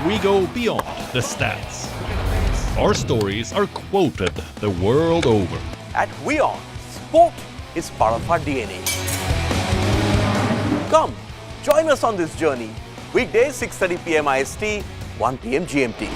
we go beyond the stats. Our stories are quoted the world over. At WION, sport is part of our DNA. Come, join us on this journey. Weekdays 6:30 p.m. IST, 1 p.m. GMT.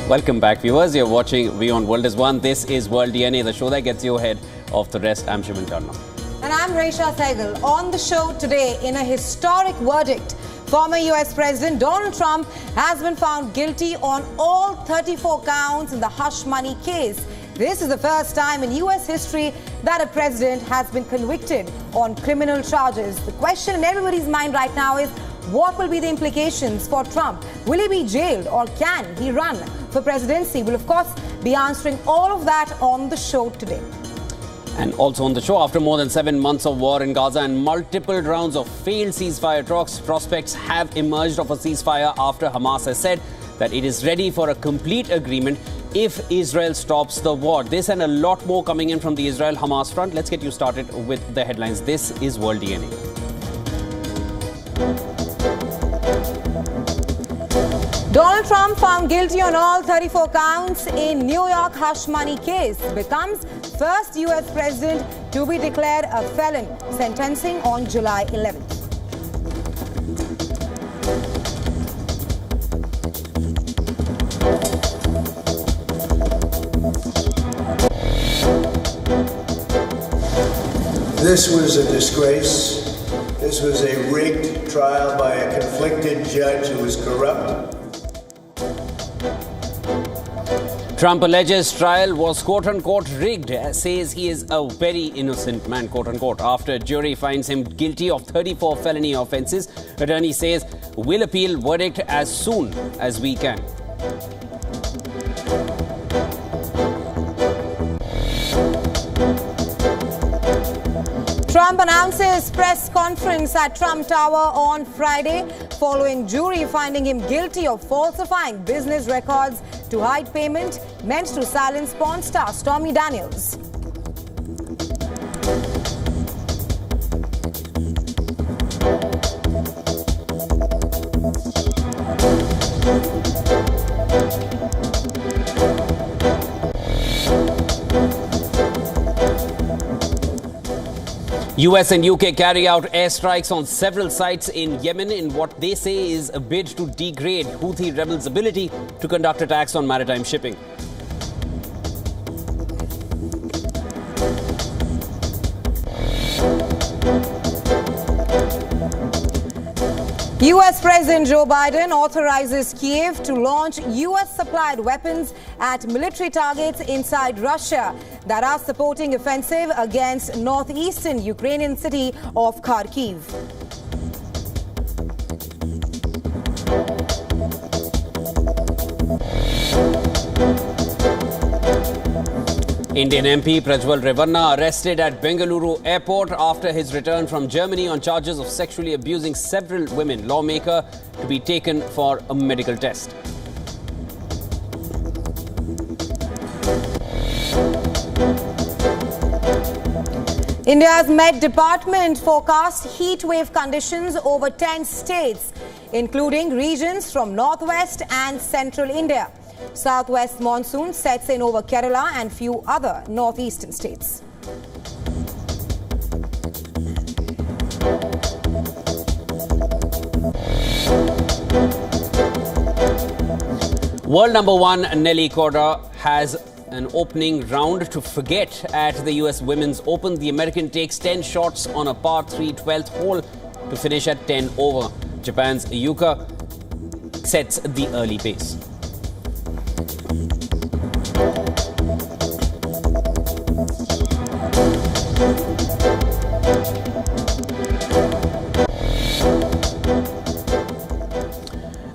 Welcome back, viewers. You're watching WION World is One. This is World DNA, the show that gets you ahead of the rest. I'm Shivan Chandna. And I'm Resha Saigal. On the show today, in a historic verdict, former US President Donald Trump has been found guilty on all 34 counts in the hush money case. This is the first time in US history that a president has been convicted on criminal charges. The question in everybody's mind right now is, what will be the implications for Trump? Will he be jailed or can he run for presidency? We'll, of course, be answering all of that on the show today. And also on the show, after more than 7 months of war in Gaza and multiple rounds of failed ceasefire talks, prospects have emerged of a ceasefire after Hamas has said that it is ready for a complete agreement if Israel stops the war. This and a lot more coming in from the Israel-Hamas front. Let's get you started with the headlines. This is World DNA. Donald Trump, found guilty on all 34 counts in New York hush money case, becomes first US president to be declared a felon, sentencing on July 11th. This was a disgrace. This was a rigged trial by a conflicted judge who was corrupt. Trump alleges trial was quote-unquote rigged, says he is a very innocent man, quote-unquote. After jury finds him guilty of 34 felony offences, attorney says will appeal verdict as soon as we can. Trump announces press conference at Trump Tower on Friday following jury finding him guilty of falsifying business records to hide payment meant to silence porn star Stormy Daniels. US and UK carry out airstrikes on several sites in Yemen in what they say is a bid to degrade Houthi rebels' ability to conduct attacks on maritime shipping. US President Joe Biden authorizes Kiev to launch US-supplied weapons at military targets inside Russia that are supporting offensive against northeastern Ukrainian city of Kharkiv. Indian MP Prajwal Revanna arrested at Bengaluru airport after his return from Germany on charges of sexually abusing several women. Lawmaker to be taken for a medical test. India's Met Department forecast heat wave conditions over 10 states including regions from northwest and central India. Southwest monsoon sets in over Kerala and few other northeastern states. World number one Nelly Korda has an opening round to forget at the US Women's Open. The American takes 10 shots on a par 3 12th hole to finish at 10 over. Japan's Yuka sets the early pace.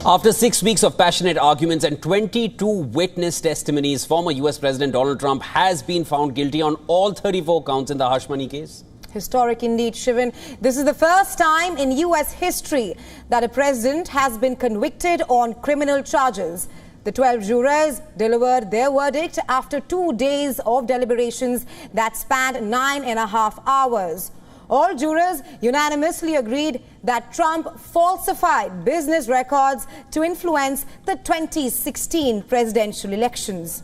After 6 weeks of passionate arguments and 22 witness testimonies, former US President Donald Trump has been found guilty on all 34 counts in the hush money case. Historic indeed, Shivan. This is the first time in US history that a president has been convicted on criminal charges. The 12 jurors delivered their verdict after 2 days of deliberations that spanned 9.5 hours. All jurors unanimously agreed that Trump falsified business records to influence the 2016 presidential elections.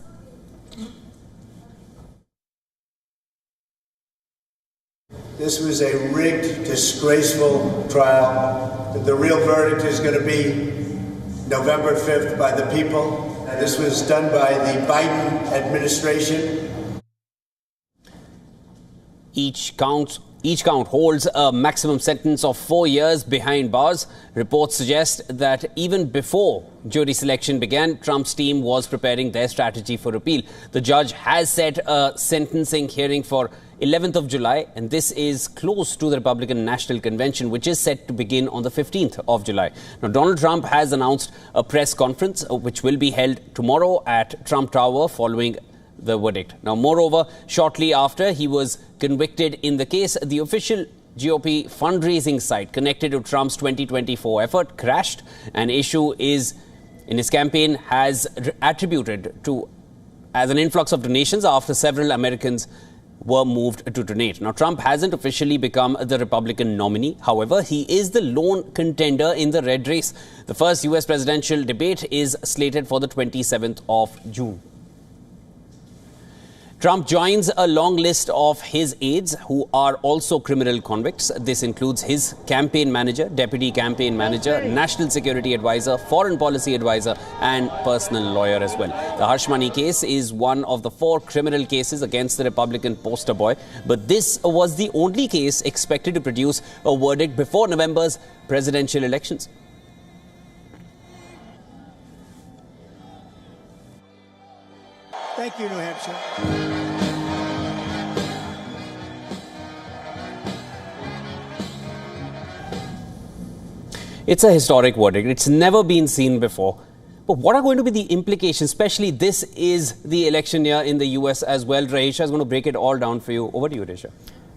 This was a rigged, disgraceful trial. The real verdict is going to be November 5th by the people. And this was done by the Biden administration. Each count holds a maximum sentence of 4 years behind bars. Reports suggest that even before jury selection began, Trump's team was preparing their strategy for appeal. The judge has set a sentencing hearing for 11th of July, and this is close to the Republican National Convention, which is set to begin on the 15th of July. Now, Donald Trump has announced a press conference which will be held tomorrow at Trump Tower following the verdict. Now, moreover, shortly after he was convicted in the case, the official GOP fundraising site connected to Trump's 2024 effort crashed. An issue is in his campaign has attributed to as an influx of donations after several Americans were moved to donate. Now, Trump hasn't officially become the Republican nominee. However, he is the lone contender in the red race. The first US presidential debate is slated for the 27th of June. Trump joins a long list of his aides who are also criminal convicts. This includes his campaign manager, deputy campaign manager, national security advisor, foreign policy advisor, and personal lawyer as well. The hush money case is one of the 4 criminal cases against the Republican poster boy. But this was the only case expected to produce a verdict before November's presidential elections. Thank you, New Hampshire. It's a historic verdict. It's never been seen before. But what are going to be the implications? Especially this is the election year in the US as well. Raisha is going to break it all down for you. Over to you, Raisha.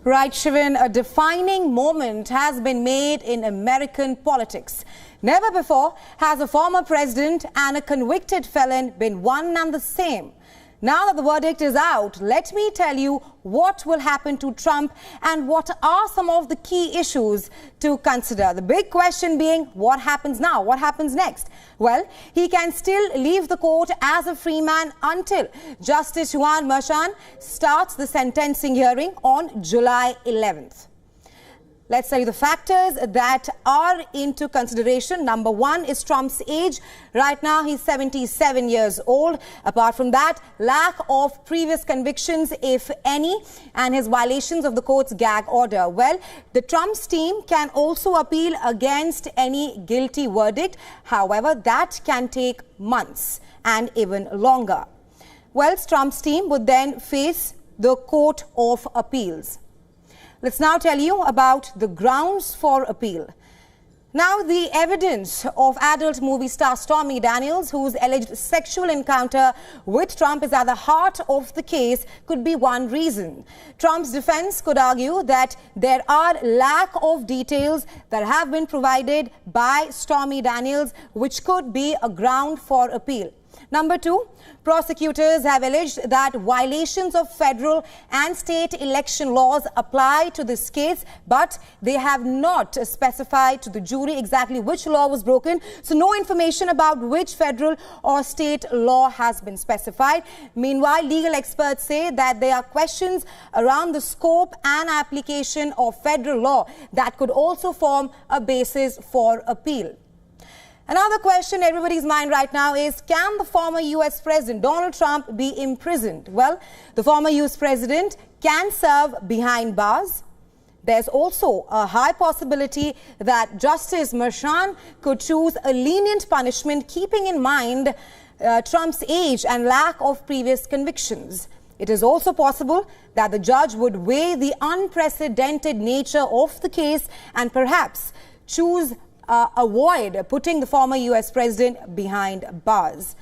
Right, Shivan, a defining moment has been made in American politics. Never before has a former president and a convicted felon been one and the same. Now that the verdict is out, let me tell you what will happen to Trump and what are some of the key issues to consider. The big question being, what happens now? What happens next? Well, he can still leave the court as a free man until Justice Juan Merchan starts the sentencing hearing on July 11th. Let's tell you the factors that are into consideration. Number 1 is Trump's age. Right now, he's 77 years old. Apart from that, lack of previous convictions, if any, and his violations of the court's gag order. Well, the Trump's team can also appeal against any guilty verdict. However, that can take months and even longer. Well, Trump's team would then face the Court of Appeals. Let's now tell you about the grounds for appeal. Now, the evidence of adult movie star Stormy Daniels, whose alleged sexual encounter with Trump is at the heart of the case, could be one reason. Trump's defense could argue that there are lack of details that have been provided by Stormy Daniels, which could be a ground for appeal. Number 2, prosecutors have alleged that violations of federal and state election laws apply to this case, but they have not specified to the jury exactly which law was broken. So no information about which federal or state law has been specified. Meanwhile, legal experts say that there are questions around the scope and application of federal law that could also form a basis for appeal. Another question everybody's mind right now is, can the former US President Donald Trump be imprisoned? Well, the former US President can serve behind bars. There's also a high possibility that Justice Merchan could choose a lenient punishment, keeping in mind Trump's age and lack of previous convictions. It is also possible that the judge would weigh the unprecedented nature of the case and perhaps avoid putting the former US president behind bars.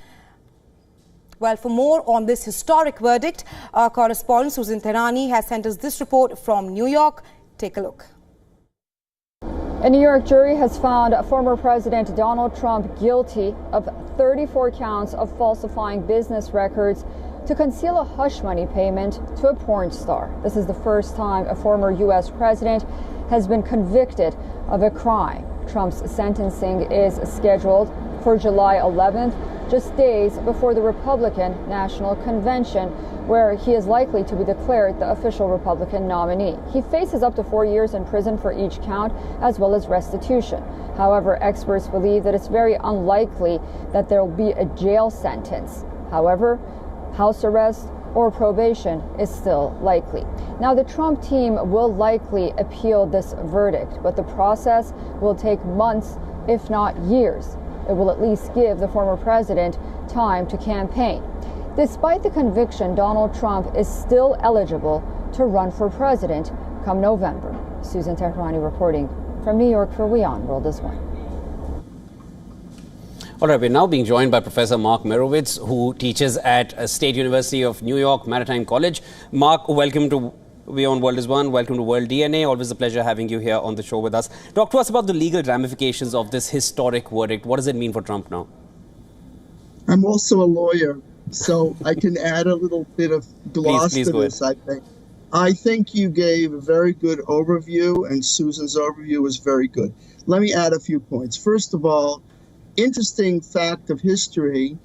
Well, for more on this historic verdict, our correspondent Susan Tehrani has sent us this report from New York. Take a look. A New York jury has found former President Donald Trump guilty of 34 counts of falsifying business records to conceal a hush money payment to a porn star. This is the first time a former U.S. president has been convicted of a crime. Trump's sentencing is scheduled for July 11th, just days before the Republican National Convention, where he is likely to be declared the official Republican nominee. He faces up to 4 years in prison for each count, as well as restitution. However, experts believe that it's very unlikely that there will be a jail sentence. However, house arrest or probation is still likely. Now, the Trump team will likely appeal this verdict, but the process will take months, if not years. It will at least give the former president time to campaign. Despite the conviction, Donald Trump is still eligible to run for president come November. Susan Tehrani reporting from New York for WION World is One. All right, we're now being joined by Professor Mark Merowitz, who teaches at State University of New York Maritime College. Mark, welcome to WION World is One. Welcome to World DNA. Always a pleasure having you here on the show with us. Talk to us about the legal ramifications of this historic verdict. What does it mean for Trump now? I'm also a lawyer, so I can add a little bit of gloss to this, I think. I think you gave a very good overview, and Susan's overview was very good. Let me add a few points. First of all, interesting fact of history,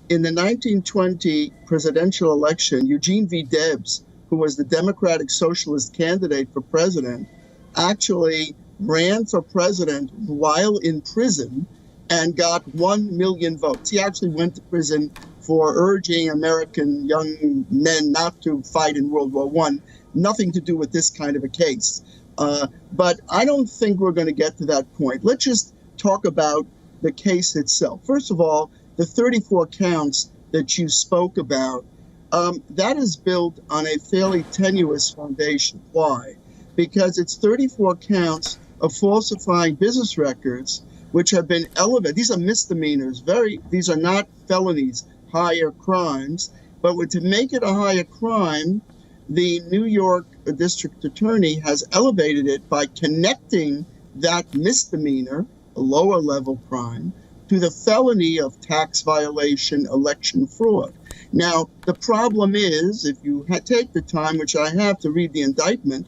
in the 1920 presidential election, Eugene V. Debs, who was the Democratic Socialist candidate for president, actually ran for president while in prison and got 1 million votes. He actually went to prison for urging American young men not to fight in World War I. Nothing to do with this kind of a case. But I don't think we're going to get to that point. Let's just talk about the case itself. First of all, the 34 counts that you spoke about, that is built on a fairly tenuous foundation. Why? Because it's 34 counts of falsifying business records, which have been elevated. These are misdemeanors. These are not felonies, higher crimes. But to make it a higher crime, the New York District Attorney has elevated it by connecting that misdemeanor, a lower level crime, to the felony of tax violation, election fraud. Now, the problem is, if you take the time, which I have, to read the indictment,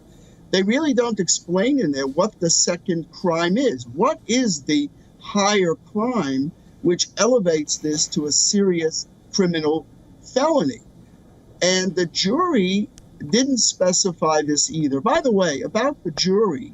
they really don't explain in there what the second crime is. What is the higher crime which elevates this to a serious criminal felony? And the jury didn't specify this either. By the way, about the jury,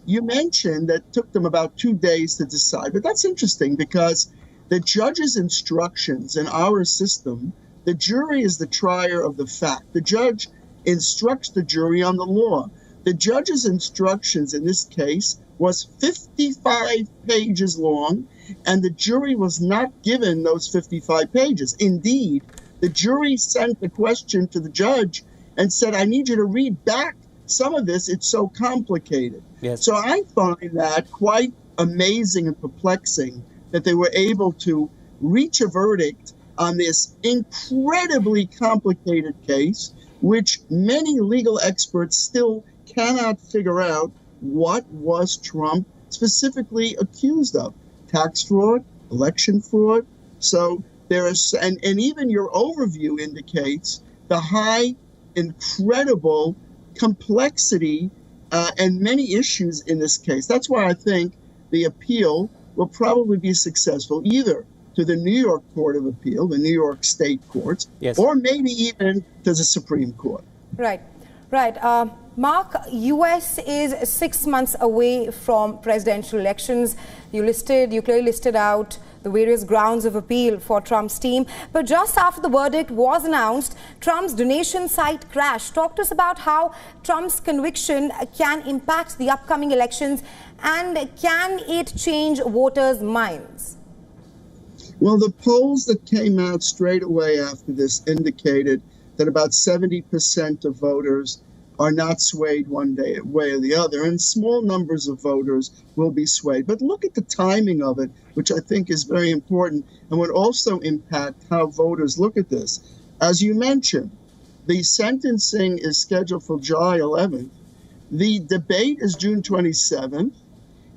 you mentioned that it took them about 2 days to decide, but that's interesting because the judge's instructions in our system, the jury is the trier of the fact. The judge instructs the jury on the law. The judge's instructions in this case was 55 pages long, and the jury was not given those 55 pages. Indeed, the jury sent the question to the judge and said, I need you to read back some of this, it's so complicated. Yes. So I find that quite amazing and perplexing that they were able to reach a verdict on this incredibly complicated case, which many legal experts still cannot figure out what was Trump specifically accused of. Tax fraud, election fraud. So There is, and even your overview indicates the high, incredible complexity and many issues in this case. That's why I think the appeal will probably be successful either to the New York Court of Appeal, the New York State courts, yes, or maybe even to the Supreme Court. Right, right. Mark, U.S. is 6 months away from presidential elections. You clearly listed out the various grounds of appeal for Trump's team. But just after the verdict was announced, Trump's donation site crashed. Talk to us about how Trump's conviction can impact the upcoming elections, and can it change voters' minds? Well, the polls that came out straight away after this indicated that about 70% of voters are not swayed one way or the other, and small numbers of voters will be swayed. But look at the timing of it, which I think is very important and would also impact how voters look at this. As you mentioned, the sentencing is scheduled for July 11th. The debate is June 27th.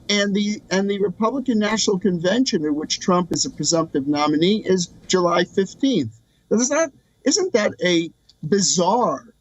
And the Republican National Convention, in which Trump is a presumptive nominee, is July 15th. Isn't that a bizarre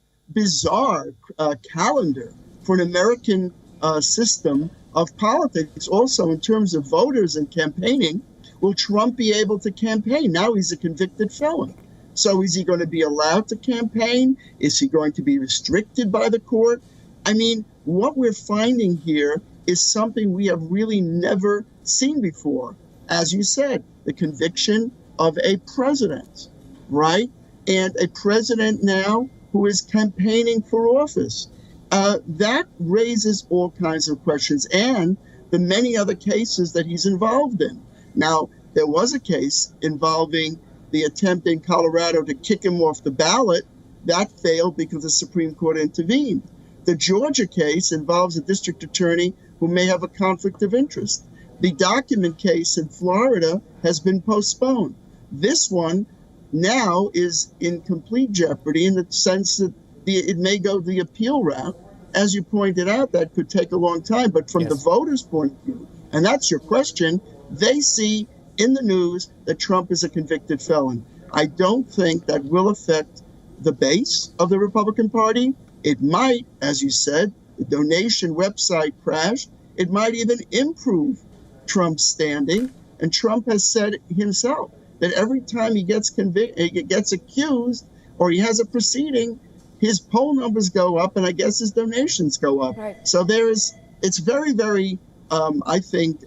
calendar for an American system of politics? Also, in terms of voters and campaigning, will Trump be able to campaign? Now he's a convicted felon. So is he going to be allowed to campaign? Is he going to be restricted by the court? I mean, what we're finding here is something we have really never seen before. As you said, the conviction of a president, right? And a president now who is campaigning for office. That raises all kinds of questions, and the many other cases that he's involved in. Now, there was a case involving the attempt in Colorado to kick him off the ballot. That failed because the Supreme Court intervened. The Georgia case involves a district attorney who may have a conflict of interest. The document case in Florida has been postponed. This one now is in complete jeopardy in the sense that it may go the appeal route. As you pointed out, that could take a long time. But from the voters' point of view, and that's your question, they see in the news that Trump is a convicted felon. I don't think that will affect the base of the Republican Party. It might, as you said, the donation website crashed. It might even improve Trump's standing. And Trump has said himself that every time he gets accused or he has a proceeding, his poll numbers go up, and I guess his donations go up. Right. So it's very, very, I think,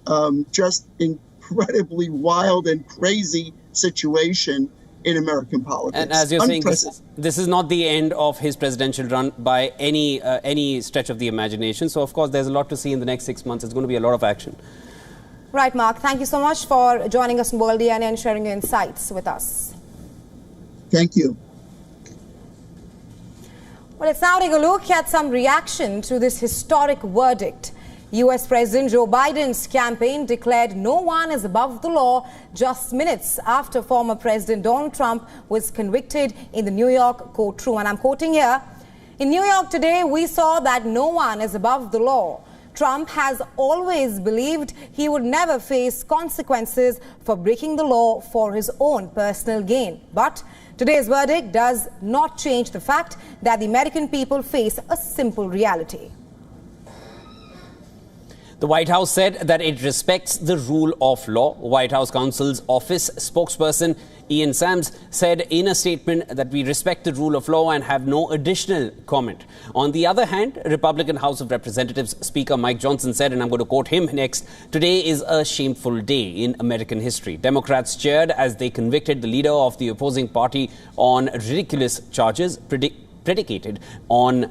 just incredibly wild and crazy situation in American politics. And as you're saying, this is not the end of his presidential run by any stretch of the imagination. So, of course, there's a lot to see in the next 6 months. It's going to be a lot of action. Right, Mark. Thank you so much for joining us on World DNA and sharing your insights with us. Thank you. Well, let's now take a look at some reaction to this historic verdict. U.S. President Joe Biden's campaign declared no one is above the law just minutes after former President Donald Trump was convicted in the New York courtroom. And I'm quoting here, "In New York today, we saw that no one is above the law. Trump has always believed he would never face consequences for breaking the law for his own personal gain. But today's verdict does not change the fact that the American people face a simple reality." The White House said that it respects the rule of law. White House counsel's office spokesperson Ian Sams said in a statement that we respect the rule of law and have no additional comment. On the other hand, Republican House of Representatives Speaker Mike Johnson said, and I'm going to quote him next, "Today is a shameful day in American history." Democrats cheered as they convicted the leader of the opposing party on ridiculous charges predicated on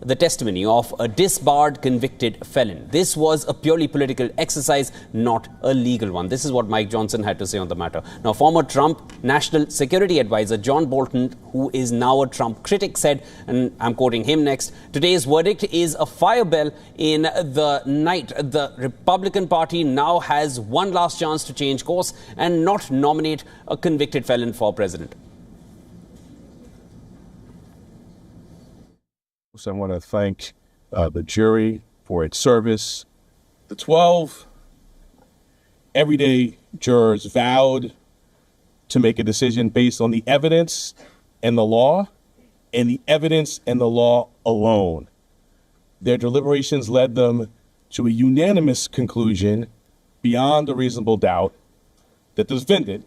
the testimony of a disbarred convicted felon. This was a purely political exercise, not a legal one. This is what Mike Johnson had to say on the matter. Now, former Trump National Security Advisor John Bolton, who is now a Trump critic, said, and I'm quoting him next, "Today's verdict is a fire bell in the night. The Republican Party now has one last chance to change course and not nominate a convicted felon for president." I want to thank the jury for its service. The 12 everyday jurors vowed to make a decision based on the evidence and the law, and the evidence and the law alone. Their deliberations led them to a unanimous conclusion beyond a reasonable doubt that the defendant,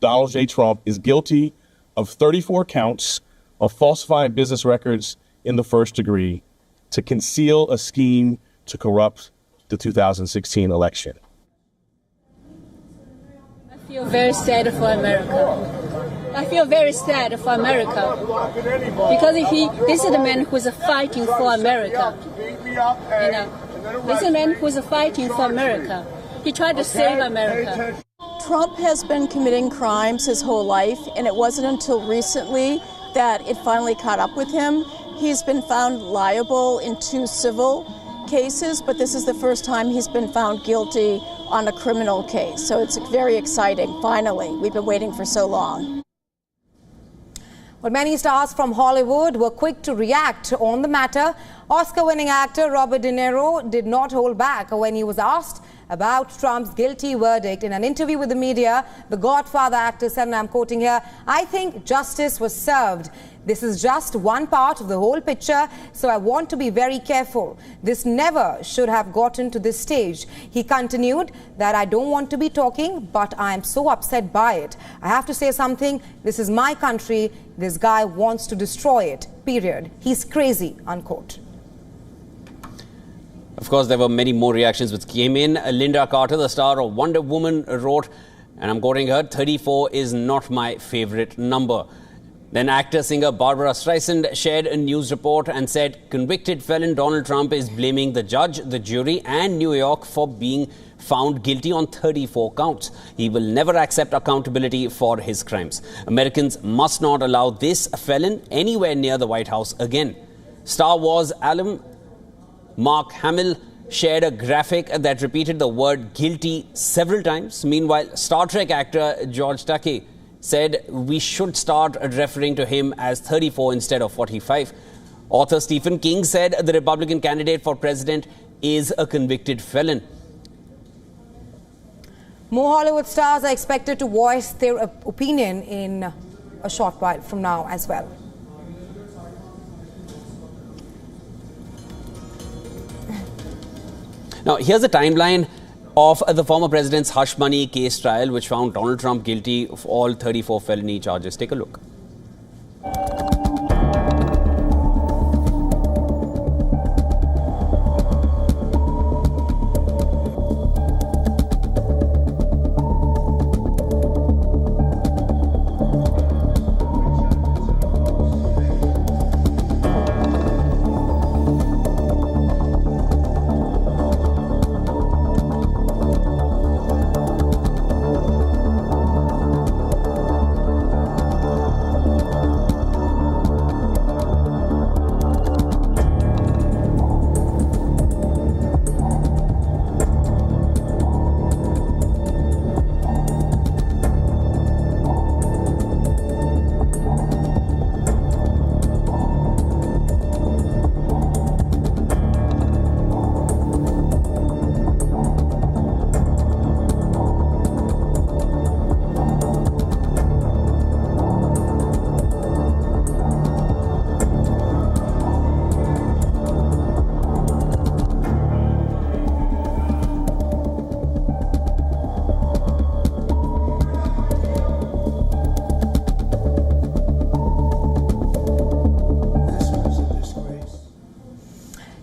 Donald J. Trump, is guilty of 34 counts of falsifying business records in the first degree to conceal a scheme to corrupt the 2016 election. I feel very sad for America. I feel very sad for America because this is the man who's fighting for America. This is the man who's fighting for America. He tried to save America. Trump has been committing crimes his whole life, and it wasn't until recently that it finally caught up with him. He's been found liable in 2 civil cases, but this is the first time he's been found guilty on a criminal case. So it's very exciting, finally. We've been waiting for so long. Well, many stars from Hollywood were quick to react on the matter. Oscar-winning actor Robert De Niro did not hold back when he was asked about Trump's guilty verdict. In an interview with the media, the Godfather actor said, and I'm quoting here, "I think justice was served. This is just one part of the whole picture, so I want to be very careful. This never should have gotten to this stage." He continued that, "I don't want to be talking, but I am so upset by it. I have to say something. This is my country. This guy wants to destroy it, period. He's crazy," unquote. Of course, there were many more reactions which came in. Linda Carter, the star of Wonder Woman, wrote, and I'm quoting her, "34 is not my favorite number." Then actor-singer Barbara Streisand shared a news report and said convicted felon Donald Trump is blaming the judge, the jury and New York for being found guilty on 34 counts. He will never accept accountability for his crimes. Americans must not allow this felon anywhere near the White House again. Star Wars alum Mark Hamill shared a graphic that repeated the word guilty several times. Meanwhile, Star Trek actor George Takei said we should start referring to him as 34 instead of 45. Author Stephen King said the Republican candidate for president is a convicted felon. More Hollywood stars are expected to voice their opinion in a short while from now as well. Now, here's a timeline of the former president's hush money case trial, which found Donald Trump guilty of all 34 felony charges. Take a look.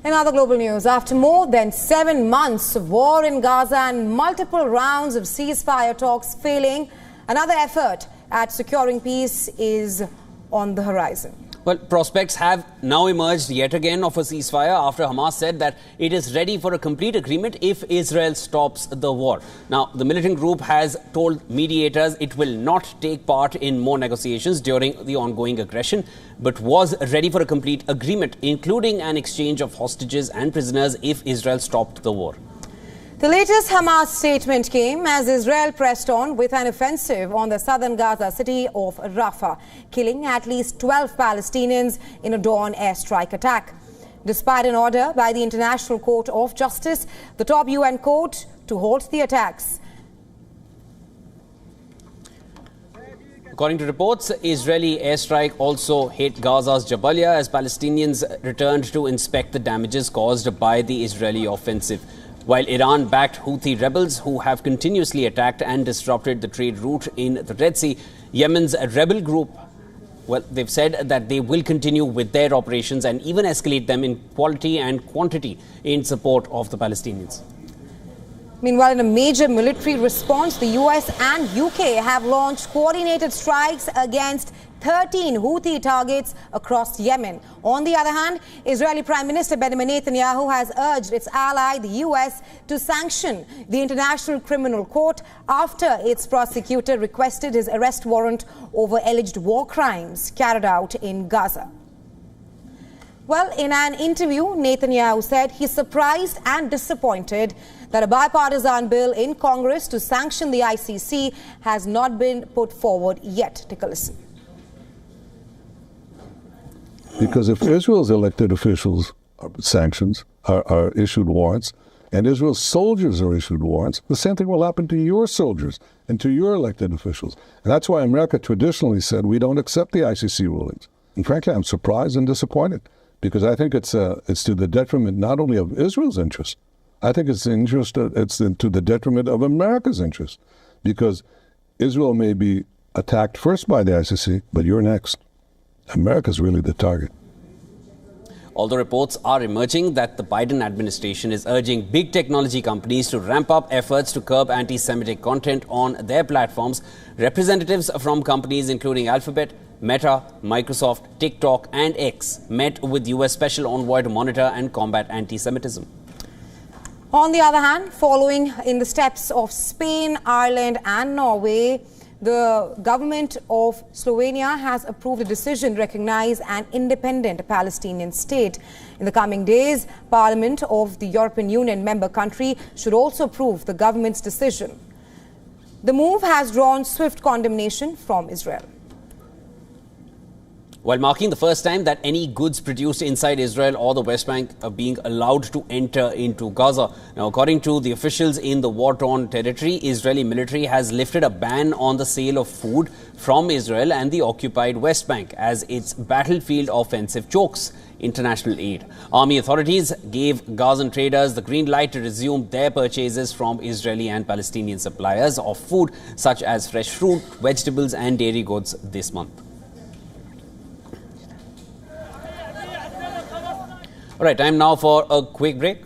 In other global news, after more than 7 months of war in Gaza and multiple rounds of ceasefire talks failing, another effort at securing peace is on the horizon. Well, prospects have now emerged yet again of a ceasefire after Hamas said that it is ready for a complete agreement if Israel stops the war. Now, the militant group has told mediators it will not take part in more negotiations during the ongoing aggression, but was ready for a complete agreement, including an exchange of hostages and prisoners if Israel stopped the war. The latest Hamas statement came as Israel pressed on with an offensive on the southern Gaza city of Rafah, killing at least 12 Palestinians in a dawn airstrike attack. Despite an order by the International Court of Justice, the top UN court, to halt the attacks. According to reports, Israeli airstrike also hit Gaza's Jabalia as Palestinians returned to inspect the damages caused by the Israeli offensive. While Iran-backed Houthi rebels who have continuously attacked and disrupted the trade route in the Red Sea, Yemen's rebel group, well, they've said that they will continue with their operations and even escalate them in quality and quantity in support of the Palestinians. Meanwhile, in a major military response, the US and UK have launched coordinated strikes against 13 Houthi targets across Yemen. On the other hand, Israeli Prime Minister Benjamin Netanyahu has urged its ally, the US, to sanction the International Criminal Court after its prosecutor requested his arrest warrant over alleged war crimes carried out in Gaza. Well, in an interview, Netanyahu said he's surprised and disappointed that a bipartisan bill in Congress to sanction the ICC has not been put forward yet. Take a listen. Because if Israel's elected officials are sanctions, are issued warrants, and Israel's soldiers are issued warrants, the same thing will happen to your soldiers and to your elected officials. And that's why America traditionally said we don't accept the ICC rulings. And frankly, I'm surprised and disappointed, because I think it's to the detriment not only of Israel's interests, I think it's to the detriment of America's interests, because Israel may be attacked first by the ICC, but you're next. America's really the target. Although reports are emerging that the Biden administration is urging big technology companies to ramp up efforts to curb anti-Semitic content on their platforms, representatives from companies including Alphabet, Meta, Microsoft, TikTok and X met with US Special Envoy to monitor and combat anti-Semitism. On the other hand, following in the steps of Spain, Ireland and Norway, the government of Slovenia has approved a decision to recognize an independent Palestinian state. In the coming days, Parliament of the European Union member country should also approve the government's decision. The move has drawn swift condemnation from Israel. While marking the first time that any goods produced inside Israel or the West Bank are being allowed to enter into Gaza. Now, according to the officials in the war-torn territory, Israeli military has lifted a ban on the sale of food from Israel and the occupied West Bank as its battlefield offensive chokes international aid. Army authorities gave Gazan traders the green light to resume their purchases from Israeli and Palestinian suppliers of food such as fresh fruit, vegetables and dairy goods this month. All right, time now for a quick break.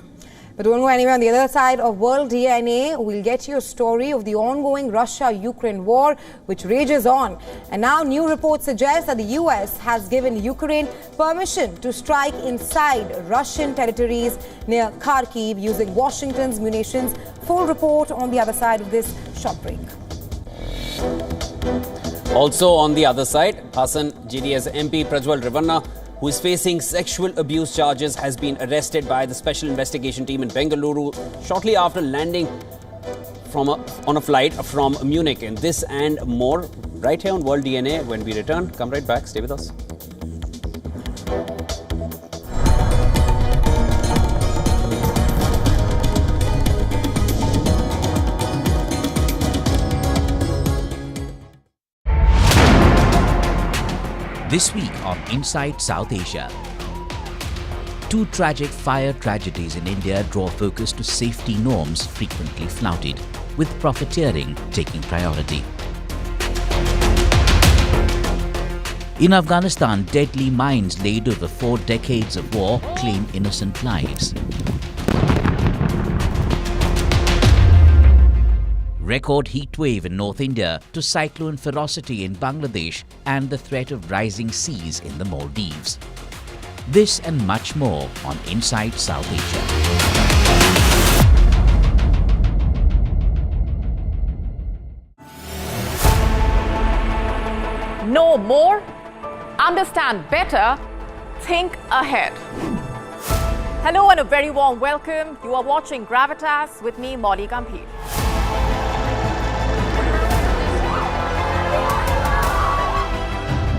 But don't go anywhere. On the other side of World DNA, we'll get you a story of the ongoing Russia-Ukraine war, which rages on. And now new reports suggest that the US has given Ukraine permission to strike inside Russian territories near Kharkiv using Washington's munitions. Full report on the other side of this short break. Also on the other side, Hassan JDS MP Prajwal Revanna, who is facing sexual abuse charges, has been arrested by the special investigation team in Bengaluru shortly after landing on a flight from Munich. And this and more right here on World DNA when we return. Come right back. Stay with us. This week on Inside South Asia. Two tragic fire tragedies in India draw focus to safety norms frequently flouted, with profiteering taking priority. In Afghanistan, deadly mines laid over 4 decades of war claim innocent lives. Record heat wave in North India to cyclone ferocity in Bangladesh and the threat of rising seas in the Maldives. This and much more on Inside South Asia. Know more, understand better, think ahead. Hello and a very warm welcome. You are watching Gravitas with me, Molly Gambhir.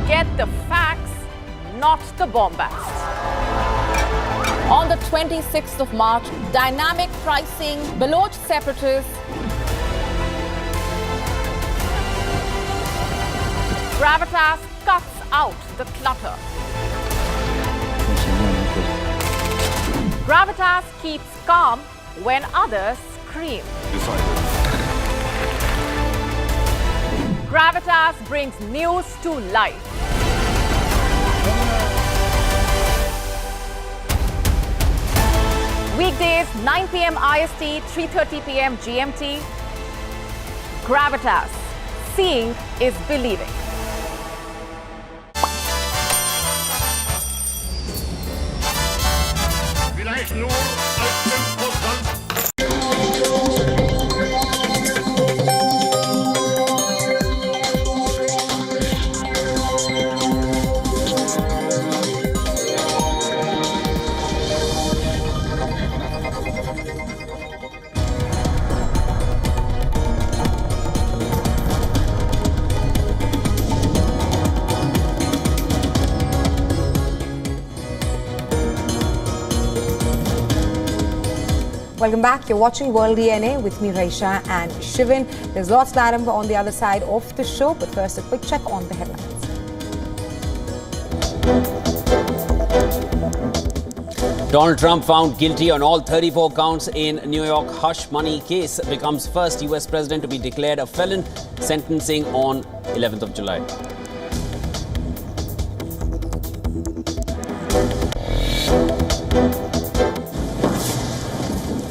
Get the facts, not the bombast. On the 26th of March, dynamic pricing, Baloch separatists Gravitas cuts out the clutter. Gravitas keeps calm when others scream. Gravitas brings news to life. Weekdays 9 p.m. IST, 3:30 p.m. GMT. Gravitas. Seeing is believing. Vielleicht nur auf dem Postland. Welcome back. You're watching World DNA with me, Raisha and Shivin. There's lots to add on the other side of the show, but first a quick check on the headlines. Donald Trump found guilty on all 34 counts in New York hush money case. Becomes first US president to be declared a felon. Sentencing on 11th of July.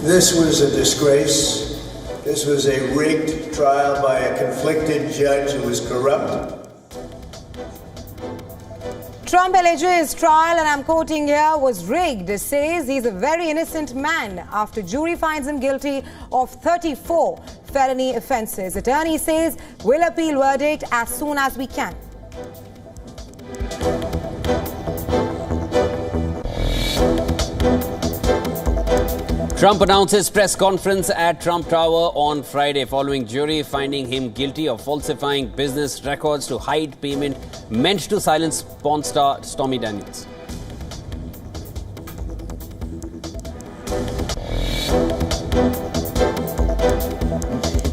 This was a disgrace. This was a rigged trial by a conflicted judge who was corrupt. Trump alleges trial, and I'm quoting here, was rigged. Says he's a very innocent man after jury finds him guilty of 34 felony offences. Attorney says we'll appeal verdict as soon as we can. Trump announces press conference at Trump Tower on Friday following jury finding him guilty of falsifying business records to hide payment meant to silence porn star Stormy Daniels.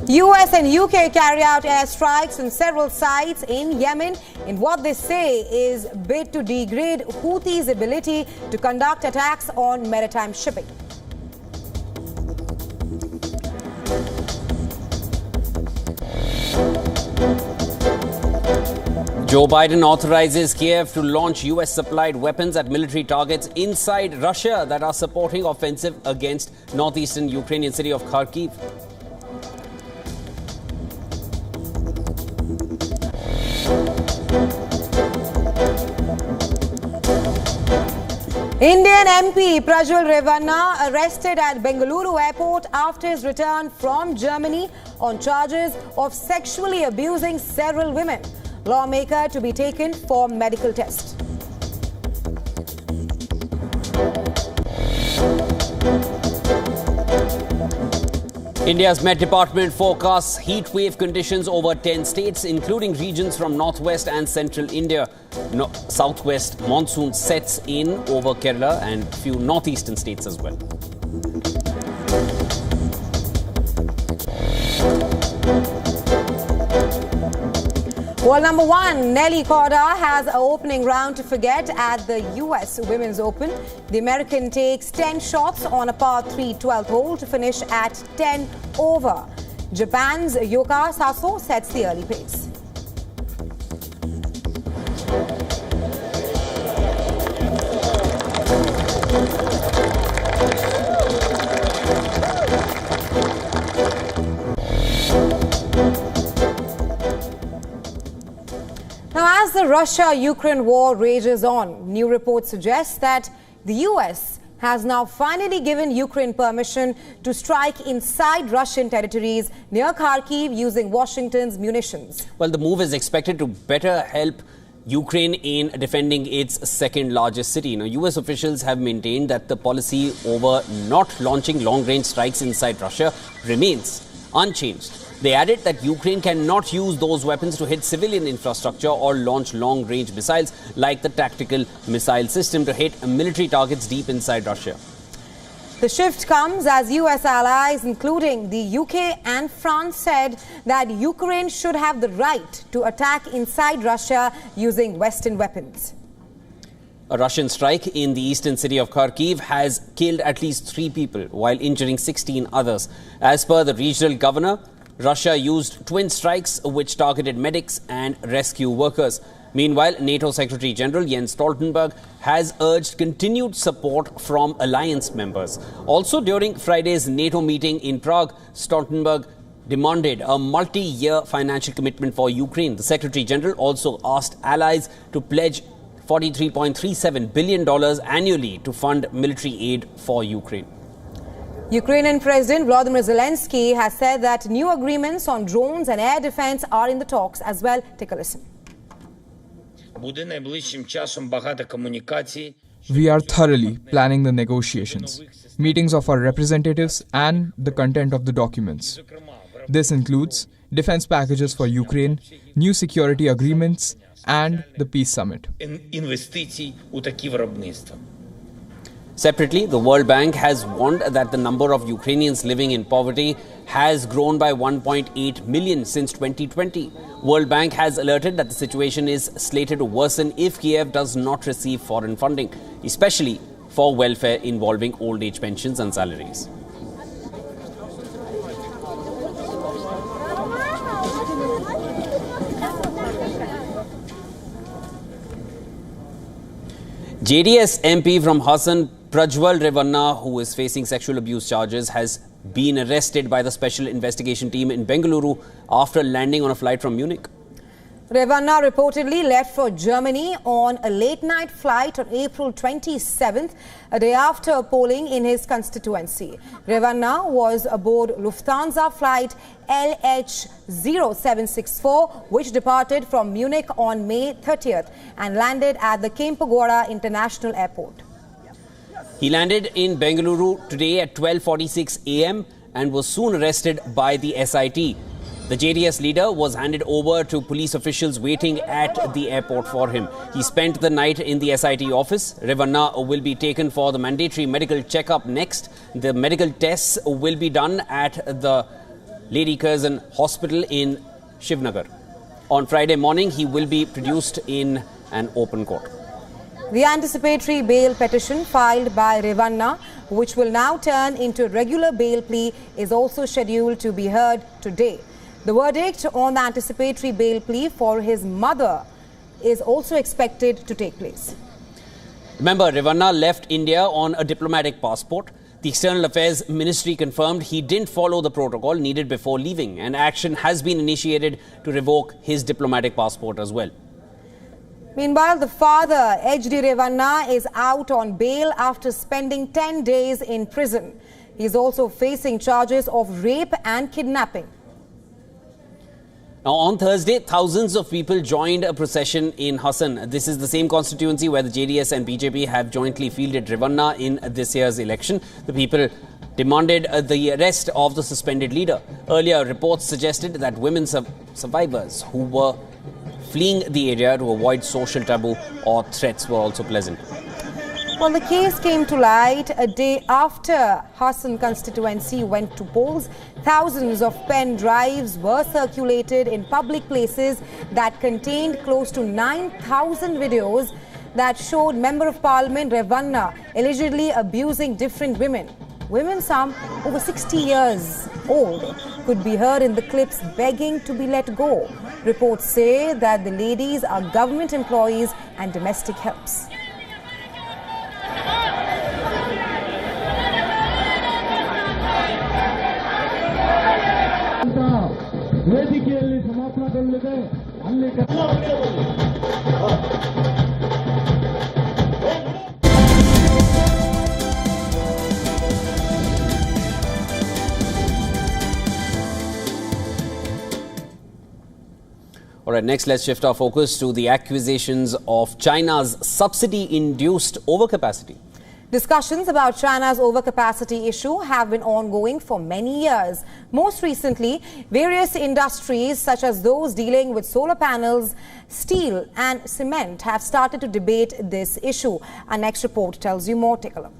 US and UK carry out airstrikes on several sites in Yemen in what they say is bid to degrade Houthis' ability to conduct attacks on maritime shipping. Joe Biden authorizes Kiev to launch US-supplied weapons at military targets inside Russia that are supporting offensive against northeastern Ukrainian city of Kharkiv. Indian MP Prajwal Revanna arrested at Bengaluru airport after his return from Germany on charges of sexually abusing several women. Lawmaker to be taken for medical test. India's Met Department forecasts heat wave conditions over 10 states, including regions from northwest and central India. Southwest monsoon sets in over Kerala and few northeastern states as well. World number one, Nelly Korda has an opening round to forget at the US Women's Open. The American takes 10 shots on a par 3 12th hole to finish at 10 over. Japan's Yuka Saso sets the early pace. Now, as the Russia-Ukraine war rages on, new reports suggest that the US has now finally given Ukraine permission to strike inside Russian territories near Kharkiv using Washington's munitions. Well, the move is expected to better help Ukraine in defending its second largest city. Now, US officials have maintained that the policy over not launching long-range strikes inside Russia remains unchanged. They added that Ukraine cannot use those weapons to hit civilian infrastructure or launch long-range missiles like the tactical missile system to hit military targets deep inside Russia. The shift comes as US allies, including the UK and France, said that Ukraine should have the right to attack inside Russia using Western weapons. A Russian strike in the eastern city of Kharkiv has killed at least 3 people while injuring 16 others. As per the regional governor, Russia used twin strikes which targeted medics and rescue workers. Meanwhile, NATO Secretary General Jens Stoltenberg has urged continued support from alliance members. Also, during Friday's NATO meeting in Prague, Stoltenberg demanded a multi-year financial commitment for Ukraine. The Secretary General also asked allies to pledge $43.37 billion annually to fund military aid for Ukraine. Ukrainian President Volodymyr Zelensky has said that new agreements on drones and air defense are in the talks as well. Take a listen. We are thoroughly planning the negotiations, meetings of our representatives and the content of the documents. This includes defense packages for Ukraine, new security agreements, and the peace summit. Separately, the World Bank has warned that the number of Ukrainians living in poverty has grown by 1.8 million since 2020. World Bank has alerted that the situation is slated to worsen if Kiev does not receive foreign funding, especially for welfare involving old age pensions and salaries. JDS MP from Hassan, Prajwal Revanna, who is facing sexual abuse charges, has been arrested by the Special Investigation Team in Bengaluru after landing on a flight from Munich. Revanna reportedly left for Germany on a late-night flight on April 27th, a day after polling in his constituency. Revanna was aboard Lufthansa flight LH0764, which departed from Munich on May 30th and landed at the Kempegowda International Airport. He landed in Bengaluru today at 12:46 a.m. and was soon arrested by the SIT. The JDS leader was handed over to police officials waiting at the airport for him. He spent the night in the SIT office. Revanna will be taken for the mandatory medical checkup next. The medical tests will be done at the Lady Curzon Hospital in Shivnagar. On Friday morning, he will be produced in an open court. The anticipatory bail petition filed by Revanna, which will now turn into a regular bail plea, is also scheduled to be heard today. The verdict on the anticipatory bail plea for his mother is also expected to take place. Remember, Revanna left India on a diplomatic passport. The External Affairs Ministry confirmed he didn't follow the protocol needed before leaving, and action has been initiated to revoke his diplomatic passport as well. Meanwhile, the father, HD Revanna, is out on bail after spending 10 days in prison. He is also facing charges of rape and kidnapping. Now, on Thursday, thousands of people joined a procession in Hassan. This is the same constituency where the JDS and BJP have jointly fielded Revanna in this year's election. The people demanded the arrest of the suspended leader. Earlier, reports suggested that women survivors who were fleeing the area to avoid social taboo or threats were also present. Well, the case came to light a day after Hassan constituency went to polls. Thousands of pen drives were circulated in public places that contained close to 9,000 videos that showed Member of Parliament Revanna allegedly abusing different women. Women, some over 60 years old, could be heard in the clips begging to be let go. Reports say that the ladies are government employees and domestic helps. All right, next let's shift our focus to the accusations of China's subsidy-induced overcapacity. Discussions about China's overcapacity issue have been ongoing for many years. Most recently, various industries such as those dealing with solar panels, steel and cement have started to debate this issue. Our next report tells you more. Take a look.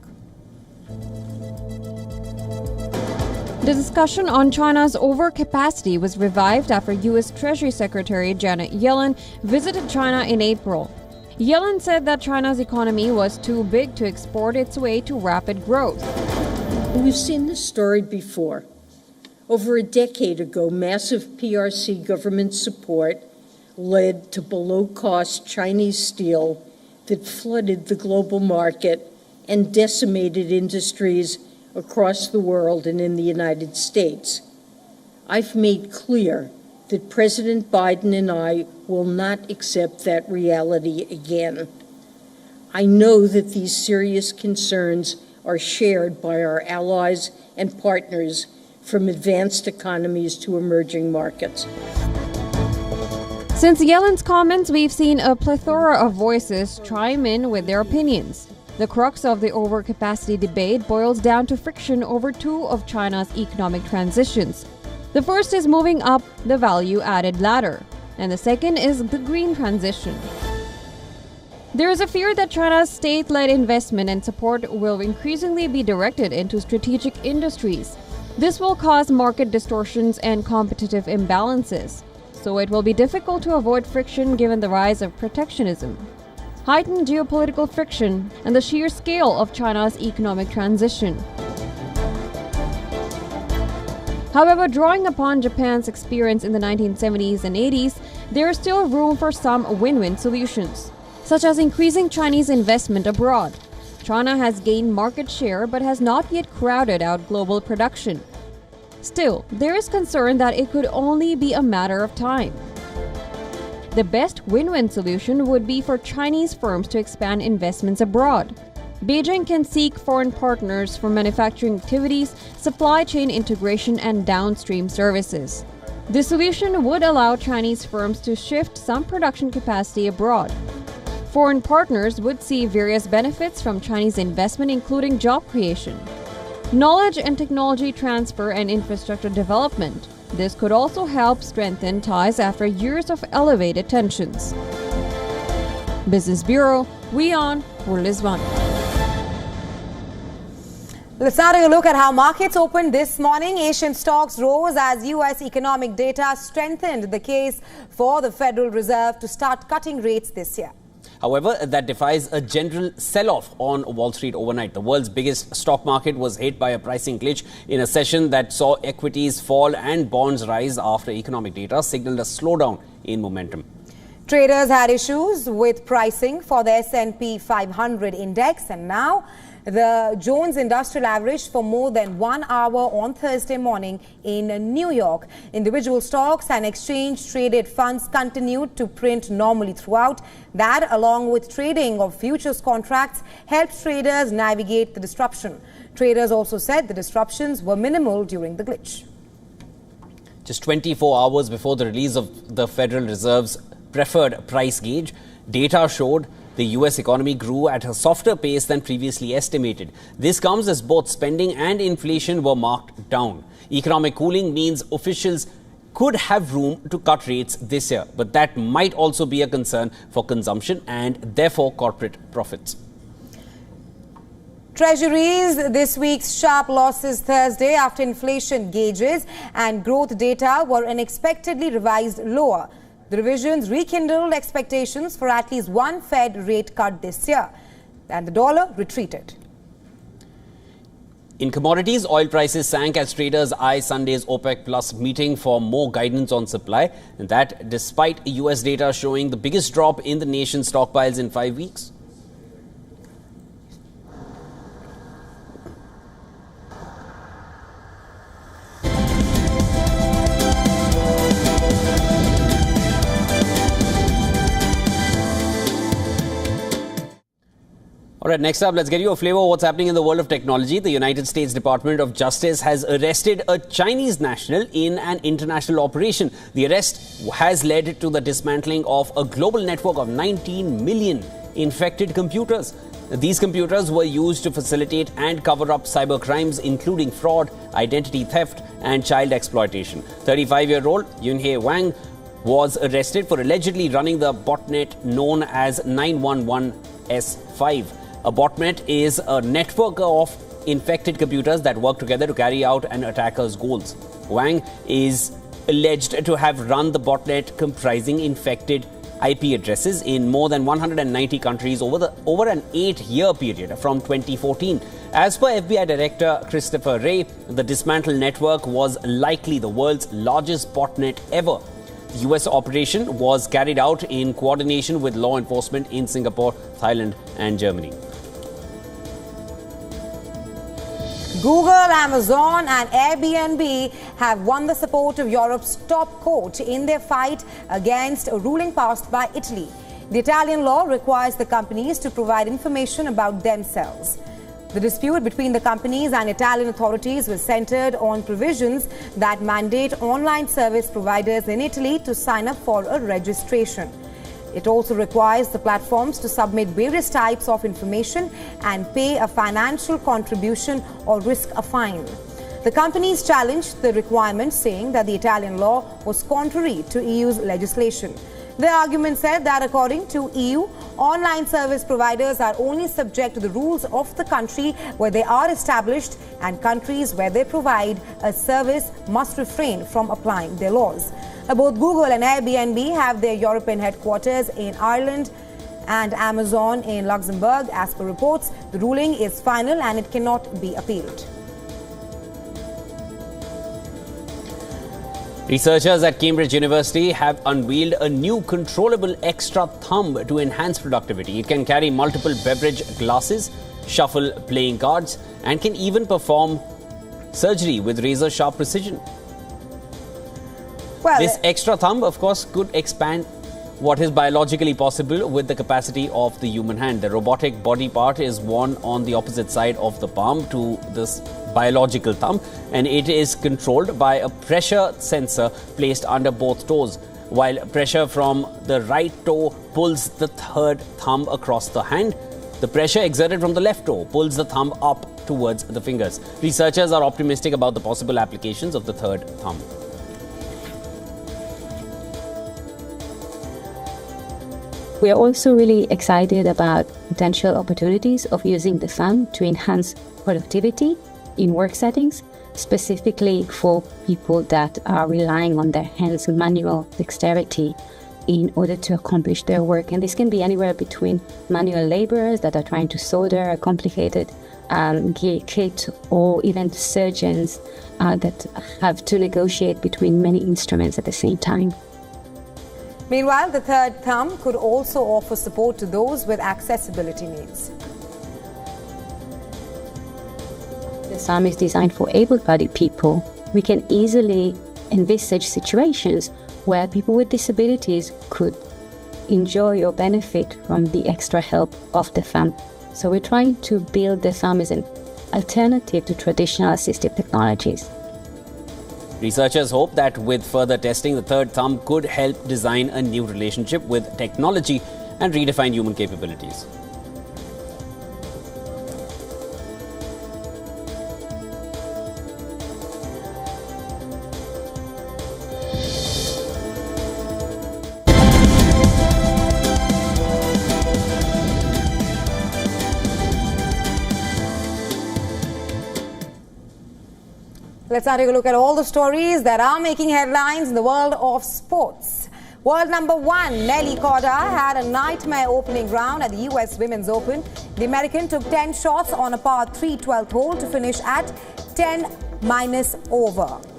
The discussion on China's overcapacity was revived after U.S. Treasury Secretary Janet Yellen visited China in April. Yellen said that China's economy was too big to export its way to rapid growth. We've seen this story before. Over a decade ago, massive PRC government support led to below-cost Chinese steel that flooded the global market and decimated industries across the world and in the United States. I've made clear that President Biden and I will not accept that reality again. I know that these serious concerns are shared by our allies and partners from advanced economies to emerging markets. Since Yellen's comments, we've seen a plethora of voices chime in with their opinions. The crux of the overcapacity debate boils down to friction over two of China's economic transitions. The first is moving up the value-added ladder, and the second is the green transition. There is a fear that China's state-led investment and support will increasingly be directed into strategic industries. This will cause market distortions and competitive imbalances, so it will be difficult to avoid friction given the rise of protectionism, heightened geopolitical friction, and the sheer scale of China's economic transition. However, drawing upon Japan's experience in the 1970s and 80s, there is still room for some win-win solutions, such as increasing Chinese investment abroad. China has gained market share but has not yet crowded out global production. Still, there is concern that it could only be a matter of time. The best win-win solution would be for Chinese firms to expand investments abroad. Beijing can seek foreign partners for manufacturing activities, supply chain integration, and downstream services. The solution would allow Chinese firms to shift some production capacity abroad. Foreign partners would see various benefits from Chinese investment, including job creation, knowledge and technology transfer, and infrastructure development. This could also help strengthen ties after years of elevated tensions. Business Bureau, WION World is One. Let's now take a look at how markets opened this morning. Asian stocks rose as U.S. economic data strengthened the case for the Federal Reserve to start cutting rates this year. However, that defies a general sell-off on Wall Street overnight. The world's biggest stock market was hit by a pricing glitch in a session that saw equities fall and bonds rise after economic data signaled a slowdown in momentum. Traders had issues with pricing for the S&P 500 index, and now the Jones Industrial Average for more than 1 hour on Thursday morning in New York. Individual stocks and exchange-traded funds continued to print normally throughout. That, along with trading of futures contracts, helped traders navigate the disruption. Traders also said the disruptions were minimal during the glitch. Just 24 hours before the release of the Federal Reserve's preferred price gauge, data showed the U.S. economy grew at a softer pace than previously estimated. This comes as both spending and inflation were marked down. Economic cooling means officials could have room to cut rates this year, but that might also be a concern for consumption and therefore corporate profits. Treasuries this week's sharp losses Thursday after inflation gauges and growth data were unexpectedly revised lower. The revisions rekindled expectations for at least one Fed rate cut this year, and the dollar retreated. In commodities, oil prices sank as traders eye Sunday's OPEC Plus meeting for more guidance on supply, and that despite US data showing the biggest drop in the nation's stockpiles in 5 weeks. All right, next up, let's get you a flavor of what's happening in the world of technology. The United States Department of Justice has arrested a Chinese national in an international operation. The arrest has led to the dismantling of a global network of 19 million infected computers. These computers were used to facilitate and cover up cyber crimes, including fraud, identity theft, and child exploitation. 35-year-old Yunhei Wang was arrested for allegedly running the botnet known as 911S5. A botnet is a network of infected computers that work together to carry out an attacker's goals. Wang is alleged to have run the botnet comprising infected IP addresses in more than 190 countries over an 8-year period from 2014. As per FBI Director Christopher Wray, the dismantled network was likely the world's largest botnet ever. The US operation was carried out in coordination with law enforcement in Singapore, Thailand and Germany. Google, Amazon and Airbnb have won the support of Europe's top court in their fight against a ruling passed by Italy. The Italian law requires the companies to provide information about themselves. The dispute between the companies and Italian authorities was centered on provisions that mandate online service providers in Italy to sign up for a registration. It also requires the platforms to submit various types of information and pay a financial contribution or risk a fine. The companies challenged the requirement, saying that the Italian law was contrary to EU's legislation. The argument said that according to EU, online service providers are only subject to the rules of the country where they are established, and countries where they provide a service must refrain from applying their laws. Both Google and Airbnb have their European headquarters in Ireland and Amazon in Luxembourg. As per reports, the ruling is final and it cannot be appealed. Researchers at Cambridge University have unveiled a new controllable extra thumb to enhance productivity. It can carry multiple beverage glasses, shuffle playing cards, and can even perform surgery with razor-sharp precision. Well, this extra thumb, of course, could expand what is biologically possible with the capacity of the human hand. The robotic body part is worn on the opposite side of the palm to this biological thumb, and it is controlled by a pressure sensor placed under both toes, while pressure from the right toe pulls the third thumb across the hand. The pressure exerted from the left toe pulls the thumb up towards the fingers. Researchers are optimistic about the possible applications of the third thumb. We are also really excited about potential opportunities of using the thumb to enhance productivity in work settings, specifically for people that are relying on their hands and manual dexterity in order to accomplish their work. And this can be anywhere between manual laborers that are trying to solder a complicated kit, or even surgeons that have to negotiate between many instruments at the same time. Meanwhile, the third thumb could also offer support to those with accessibility needs. The thumb is designed for able-bodied people. We can easily envisage situations where people with disabilities could enjoy or benefit from the extra help of the thumb. So we're trying to build the thumb as an alternative to traditional assistive technologies. Researchers hope that with further testing, the third thumb could help design a new relationship with technology and redefine human capabilities. Let's now take a look at all the stories that are making headlines in the world of sports. World number 1, Nelly Korda, had a nightmare opening round at the US Women's Open. The American took 10 shots on a par 3 12th hole to finish at 10- over.